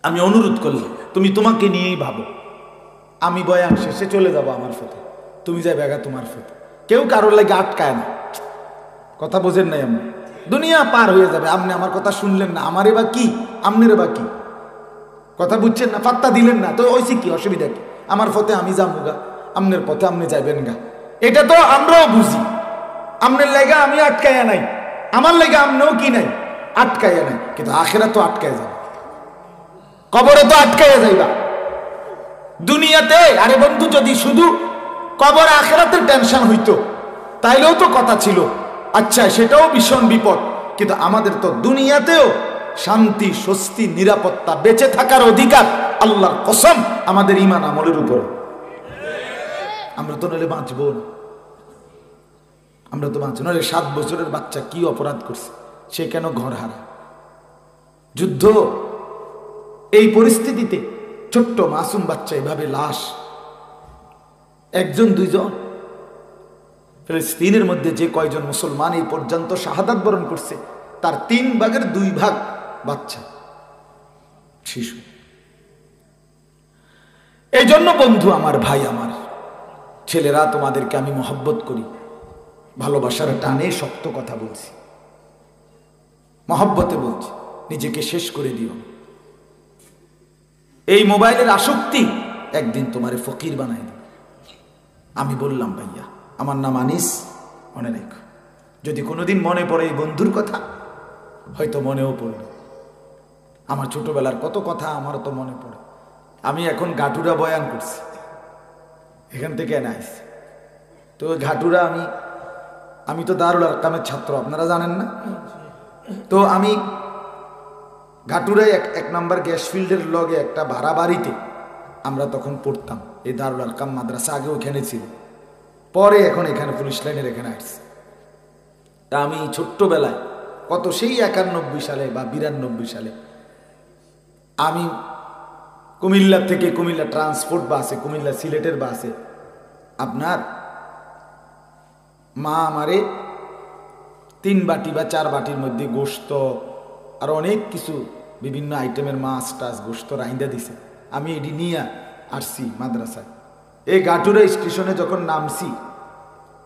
আমি অনুরোধ করলাম তুমি তোমাকে নিয়েই ভাবো, আমি বয়ান শেষে চলে যাব আমার ফতে, তুমি যাই বেগা তোমার ফতে। কেউ কারোর লাগে আটকায় না, কথা বোঝেন নাই আপনি? দুনিয়া পার হয়ে যাবে, আপনি আমার কথা শুনলেন না, আমারে বা কি আমনেরে বা কি, কথা বুঝছেন না, পাত্তা দিলেন না, তো ওইসি কি অসুবিধা কি? আমার পথে আমি যাবো গা, আমনের পথে আপনি যাইবেন গা, এটা তো আমরাও বুঝি। আমনের লেগা আমি আটকাইয়া নাই, আমার লেগা আমনেও কি নাই, আটকাইয়া নাই। কিন্তু আখেরা তো আটকায় যাবে, কবরে তো আটকাইয়া যাইবা। দুনিয়াতে আরে বন্ধু যদি শুধু কবর আখেরাতের টেনশন হইতো তাইলেও তো কথা ছিল, আচ্ছা সেটাও ভীষণ বিপদ। কিন্তু আমাদের তো দুনিয়াতেও শান্তি, স্বস্তি, নিরাপত্তা, বেঁচে থাকার অধিকার আল্লাহর কসম আমাদের ঈমান আমলের উপর। আমরা তো নইলে বাঁচবো না, আমরা তো বাঁচবো নইলে। 7 বছরের বাচ্চা কি অপরাধ করছে, সে কেন ঘর হারা? যুদ্ধ, এই পরিস্থিতিতে ছোট্ট মাসুম বাচ্চা এভাবে লাশ, 1 2 ফিলিস্তিনের মধ্যে যে কয়জন মুসলমান এই পর্যন্ত শাহাদাত বরণ করছে তার 3 ভাগের 2 ভাগ বাচ্চা, শিশু। এই জন্য বন্ধু আমার, ভাই আমার, ছেলেরা তোমাদেরকে আমি মহব্বত করি, ভালোবাসার টানে শক্ত কথা বলছি, মহব্বতে বলছি, নিজেকে শেষ করে দিও। এই মোবাইলের আসক্তি একদিন তোমারে ফকির বানাই দেবে। আমি বললাম ভাইয়া, আমার নাম আনিস, মনে রেখো। যদি কোনোদিন মনে পড়ে এই বন্ধুর কথা, হয়তো মনেও পড়বে আমার ছোটবেলার কত কথা, আমারও তো মনে পড়ে। আমি এখন ঘাটুরা বয়ান করছি, এখান থেকে এনে আসছি। তো ঘাটুরা আমি তো দারুল আরকামের ছাত্র, আপনারা জানেন না? তো আমি ঘাটুরায় 1 নম্বর গ্যাস ফিল্ডের লগে একটা ভাড়া বাড়িতে আমরা তখন পড়তাম। এই দারুল আরকাম মাদ্রাসা আগে ওইখানে ছিল, পরে এখন এখানে পুলিশ লাইনের এখানে আসছে। তা আমি ছোট্টবেলায় কত সেই 91 সালে বা 92 সালে আমি কুমিল্লা থেকে, কুমিল্লা ট্রান্সপোর্ট বাসে, কুমিল্লা সিলেটের বাসে আপনার মা আমারে 3 বাটি বা 4 বাটির মধ্যে গোশত আর অনেক কিছু বিভিন্ন আইটেমের মাছ টাছ গোশত রাইন্দা দিছে। আমি এটি নিয়ে আসছি মাদ্রাসায়। এই গাটুরা স্টেশনে যখন নামছি,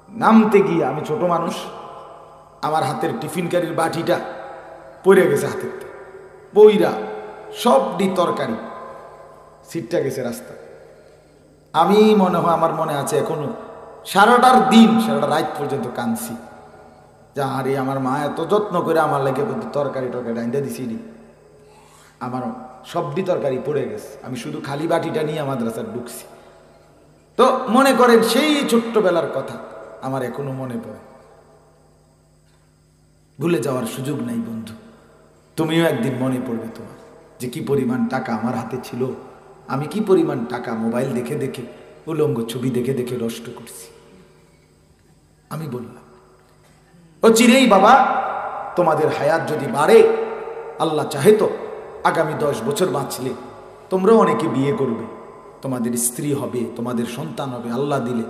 নামতে গিয়ে আমি ছোট মানুষ, আমার হাতের টিফিন কারির বাটিটা পড়ে গেছে হাতের, বইরা সবটি তরকারি সিটটা গেছে রাস্তা। আমি মনে হয়, আমার মনে আছে এখনো, সারাটার দিন, সারাটা রাত পর্যন্ত কাঁদছি যে আরে আমার মা এত যত্ন করে আমার লাগে তরকারি ডাইন্দা দিছি, আমার সবটি তরকারি পড়ে গেছে। আমি শুধু খালি বাটিটা নিয়ে মাদ্রাসায় ঢুকছি। তো মনে করেন সেই ছোট্টবেলার কথা আমার এখনো মনে পড়ে, ভুলে যাওয়ার সুযোগ নাই বন্ধু। তুমিও একদিন মনে পড়বে তোমার যে কি পরিমাণ টাকা আমার হাতে ছিল, আমি কি পরিমাণ টাকা মোবাইল দেখে দেখে, উলঙ্গ ছবি দেখে দেখে নষ্ট করছি। আমি বললাম ও চিরেই বাবা, তোমাদের হায়াত যদি বাড়ে, আল্লাহ চাহে তো আগামী 10 বছর বাঁচলে তোমরাও অনেকে বিয়ে করবে, তোমাদের স্ত্রী হবে, তোমাদের সন্তান হবে, আল্লাহ দিলে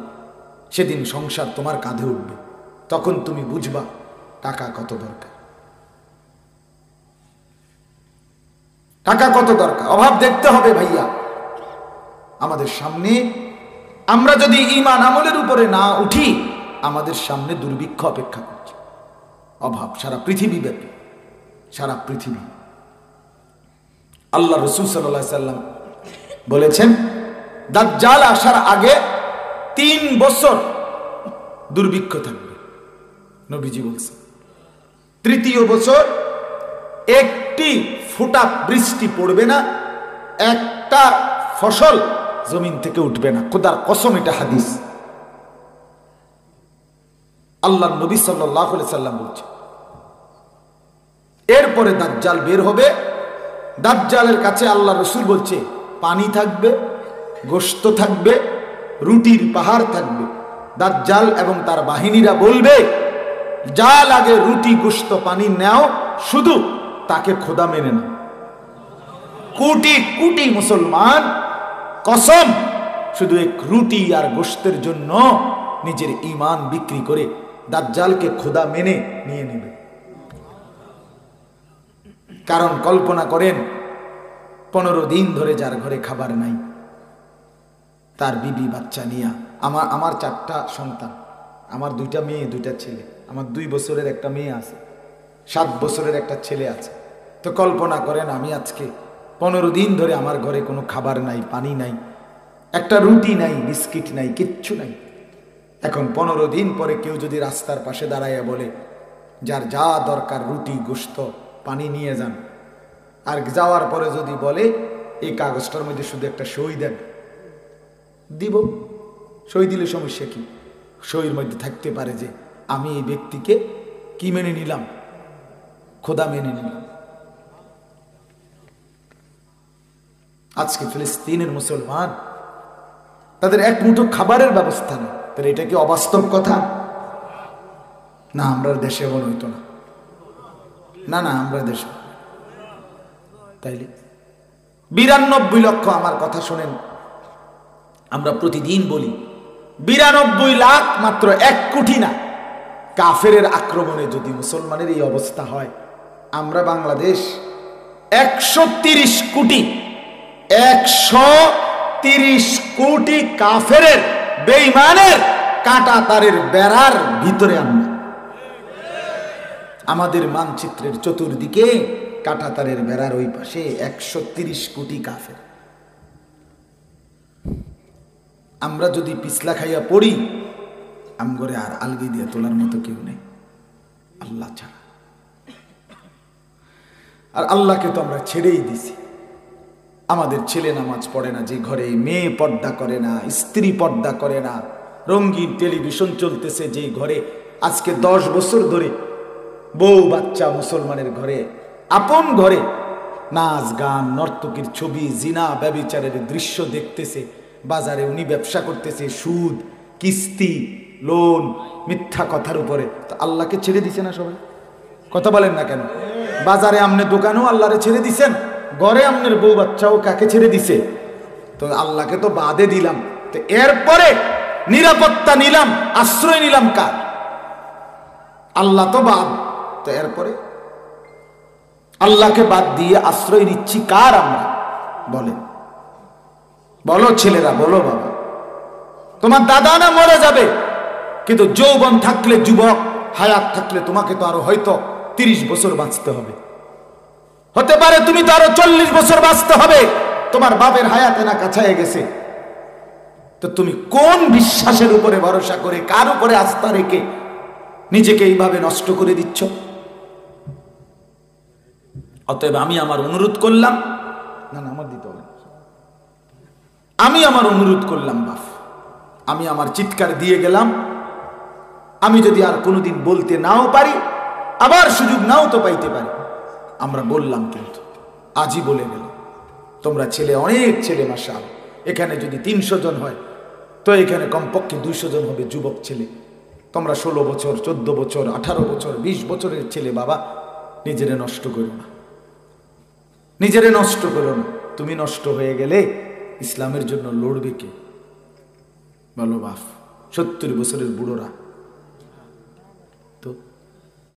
সেদিন সংসার তোমার কাঁধে উঠবে। তখন তুমি বুঝবা টাকা কত দরকার, টাকা কত দরকার। অভাব দেখতে হবে ভাইয়া আমাদের সামনে। আমরা যদি ঈমান আমলের উপরে না উঠি, আমাদের সামনে দুর্ভিক্ষ অপেক্ষা করছে, অভাব সারা পৃথিবী ব্যাপী, সারা পৃথিবী। আল্লাহ রাসূল সাল্লাল্লাহু আলাইহি সাল্লাম বলেছেন দাজ্জাল আসার আগে 3 বছর দুর্ভিক্ষ থাকবে, নবীজি বলছেন। 3য় বছর একটি ফোঁটা বৃষ্টি পড়বে না, একটা ফসল জমিন থেকে উঠবে না, খোদার কসম, এটা হাদিস। আল্লাহর নবী সাল্লাল্লাহু আলাইহি সাল্লাম বলছেন। এরপরে দাজ্জাল বের হবে। দাজ্জালের কাছে আল্লাহ রাসূল বলছে পানি থাকবে, গোশত থাকবে, রুটির পাহাড় থাকবে। দাজ্জাল এবং তার বাহিনীরা বলবে যা লাগে রুটি, গোশত, পানি নাও, শুধু তাকে খোদা মেনে না। কোটি কোটি মুসলমান কসম শুধু এক রুটি আর গোশতের জন্য নিজের ঈমান বিক্রি করে দাজ্জালকে খোদা মেনে নিয়ে নেবে। কারণ কল্পনা করেন 15 দিন ধরে যার ঘরে খাবার নাই, তার বিবি বাচ্চা নিয়া, আমার 4টা সন্তান, আমার 2টা মেয়ে 2টা ছেলে, আমার 2 বছরের একটা মেয়ে আছে, 7 বছরের একটা ছেলে আছে। তো কল্পনা করেন আমি আজকে 15 দিন ধরে আমার ঘরে কোনো খাবার নাই, পানি নাই, একটা রুটি নাই, বিস্কিট নাই, কিচ্ছু নাই। এখন 15 দিন পরে কেউ যদি রাস্তার পাশে দাঁড়াইয়া বলে যার যা দরকার রুটি গোশত পানি নিয়ে যান, আর যাওয়ার পরে যদি বলে এই কাগজটার মধ্যে শুধু একটা সই দেন, দিব। সই দিলে সমস্যা কি? সইয়ের মধ্যে থাকতে পারে যে আমি এই ব্যক্তিকে কি মেনে নিলাম, খোদা মেনে নিলাম। আজকে ফিলিস্তিনের মুসলমান তাদের এক মুঠো খাবারের ব্যবস্থা নেই, তাহলে এটা কি অবাস্তব কথা না? আমরা দেশে এমন হইতো না, না না আমরা দেশে। তাইলে 92 লক্ষ, আমার কথা শোনেন, আমরা প্রতিদিন বলি 92 লাখ মাত্র 1 কোটি না। কাফেরের আক্রমণে যদি মুসলমানের এই অবস্থা হয়, আমরা বাংলাদেশ 130 কোটি, 130 কোটি কাফেরের বেঈমানের কাঁটা তারের বেড়ার ভিতরে আমরা, আমাদের মানচিত্রের চতুর্দিকে কাঁটা তারের বেড়ার ওই পাশে 130 কোটি কাফের। আমরা যদি পিছলা খাইয়া পড়ি, আমগরে আর আলগি দিয়ে তোলার মতো কেউ নেই আল্লাহ ছাড়া। আর আল্লাহকে তো আমরা ছেড়েই দিছি। আমাদের ছেলে নামাজ পড়ে না যে ঘরে, মেয়ে পর্দা করে না, স্ত্রী পর্দা করে না, রঙিন টেলিভিশন চলতেছে যে ঘরে, আজকে 10 বছর ধরে বউ বাচ্চা মুসলমানের ঘরে, আপন ঘরে নাচ গান নর্তকীর ছবি, জিনা ব্যভিচারের দৃশ্য দেখতেছে। বাজারে উনি ব্যবসা করতেছে সুদ, কিস্তি, লোন, মিথ্যা কথার উপরে। তো আল্লাহকে ছেড়ে দিছে না সবাই? কথা বলেন না কেন? বাজারে আমনে দোকানেও আল্লাহরে ছেড়ে দিছেন, ঘরে আমনের বউ বাচ্চাও কাকে ছেড়ে দিছে? তো আল্লাহকে তো বাদে দিলাম, তো এরপরে নিরাপত্তা নিলাম, আশ্রয় নিলাম কার? আল্লাহ তো বাদ, তো এরপরে আল্লাহকে বাদ দিয়ে আশ্রয় নিচ্ছি কার আমরা? বলেন, বলো ছেলেরা, বলো বাবা। তোমার দাদা না মরে যাবে, কিন্তু যৌবন থাকলে, যুবক হায়াত থাকলে তোমাকে তো আরো হয়তো 30 বছর বাঁচতে হবে, হতে পারে তুমি তো আরো 40 বছর বাঁচতে হবে। তোমার বাপের হায়াতে না কাছায় গেছে, তো তুমি কোন বিশ্বাসের উপরে ভরসা করে, কার উপরে আস্থা রেখে নিজেকে এইভাবে নষ্ট করে দিচ্ছ? অতএব আমি আমার অনুরোধ করলাম, না না আমার দিতে হবে, আমি আমার অনুরোধ করলাম বাপ, আমি আমার চিৎকার দিয়ে গেলাম। আমি যদি আর কোনোদিন বলতে নাও পারি, আবার সুযোগ নাও তো পাইতে পারি, আমরা বললাম কিন্তু আজই বলে গেল। তোমরা ছেলে, অনেক ছেলে মাশাআল্লাহ, এখানে যদি 300 জন হয় তো এখানে কমপক্ষে 200 জন হবে যুবক ছেলে। তোমরা 16 বছর, 14 বছর, 18 বছর, 20 বছরের ছেলে বাবা, নিজেরে নষ্ট করো না, নিজেরে নষ্ট করো না। তুমি নষ্ট হয়ে গেলে ইসলামের জন্য লড়বে কে? বলো বাপ। 70 বছরের বুড়োরা